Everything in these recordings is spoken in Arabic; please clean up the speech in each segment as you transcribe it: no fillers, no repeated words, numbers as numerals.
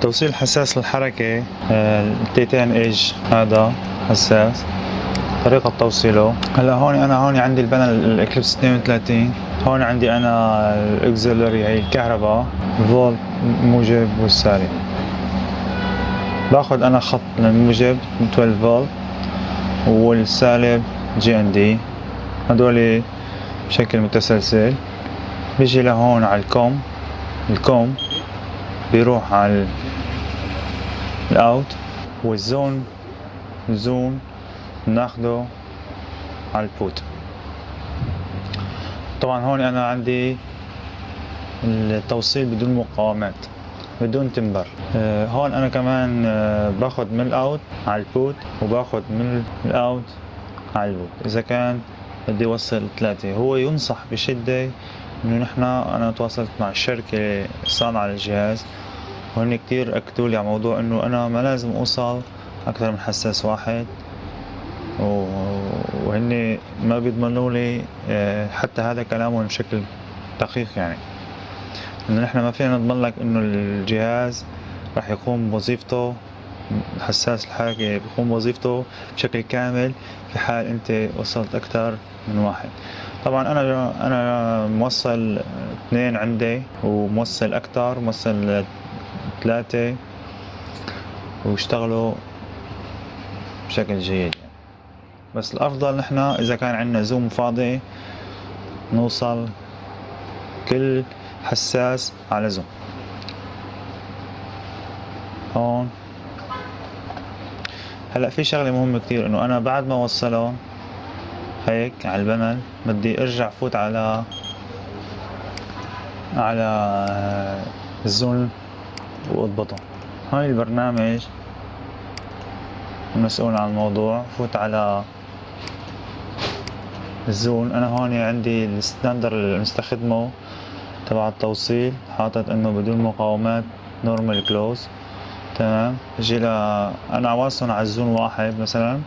توصيل حساس للحركة، التيتان ايج هذا حساس. طريقة توصيله هلا هون عندي البانل الاكليبس 32. هون عندي انا الاكزيلري هي الكهرباء فولت موجب والسالب. باخذ انا خط للموجب 12 فولت والسالب جي ان دي، هدول بشكل متسلسل. بيجي لهون على الكوم بيروح على الاوت، والزون ناخده على البوت. طبعا هون انا عندي التوصيل بدون مقاومات، بدون تمبر. هون انا كمان باخد من الاوت على البوت، وباخد من الاوت على البوت اذا كان بدي اوصل 3. هو ينصح بشدة انه انا تواصلت مع الشركة الصانعة للجهاز، وهن كتير اكدوا لي على موضوع انه انا ما لازم اوصل اكثر من حساس واحد، وهن ما بيضمنوا لي حتى هذا كلامهم بشكل دقيق، يعني انه نحن ما فينا نضمن لك انه الجهاز راح يقوم بوظيفته، حساس الحركة بيقوم بوظيفته بشكل كامل في حال انت وصلت اكثر من واحد. طبعا انا موصل 2 عندي، وموصل اكثر، موصل 3، واشتغلوا بشكل جيد. بس الافضل نحن اذا كان عندنا زوم فاضي نوصل كل حساس على زوم. هون هلا في شغله مهمه كتير، انه انا بعد ما وصلهم هيك على البانل بدي ارجع فوت على الزون واضبطهم. هاي البرنامج المسؤول عن الموضوع. فوت على الزون. انا هون عندي الستاندر اللي مستخدمه تبع التوصيل، حاطط انه بدون مقاومات نورمال كلوز. تمام. اجي انا واصل على الزون 1 مثلا،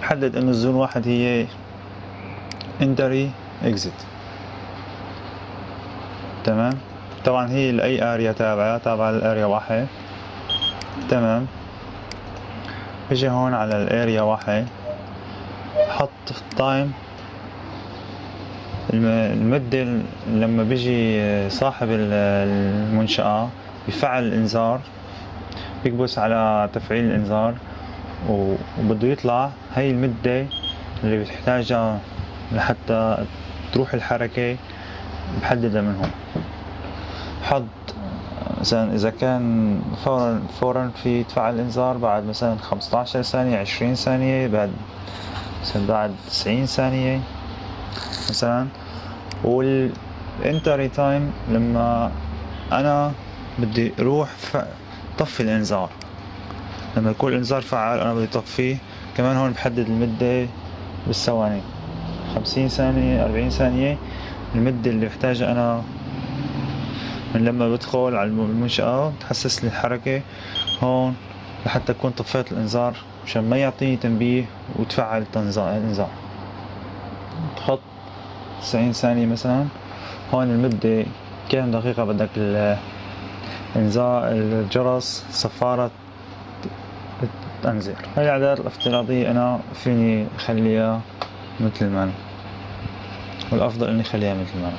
بحدد انه الزون 1 هي انتري اكزيت. تمام. طبعا هي لاي اريا تابعة للاريا 1. تمام. اجي هون على الاريا 1، حط تايم المدة لما بيجي صاحب المنشأة بفعل الانذار، بيكبس على تفعيل الانذار وبده يطلع. هاي المدة اللي بتحتاجها لحتى تروح الحركة بحددها من هون. حط مثلا اذا كان فورا في يتفعل الانذار بعد مثلا 15 ثانية 20 ثانية، بعد 90 ثانية مثلا. والانتري تايم لما انا بدي اروح طفي الانذار، لما يكون الانذار فعال انا بدي طفيه. كمان هون بحدد المدة بالثواني، 50 ثانية 40 ثانية المدة اللي بحتاجها انا من لما بدخل على المنشأة تحسس لي الحركة هون لحتى اكون طفيت الانذار، مشان ما يعطيني تنبيه وتفعل الانذار. تحط 90 ثانية مثلا. هون المدة كم دقيقة بدك الانذار الجرس صفارة تنزل. هاي الأعداد الافتراضية أنا فيني أخليها مثل ما أنا، والأفضل إني أخليها مثل ما أنا.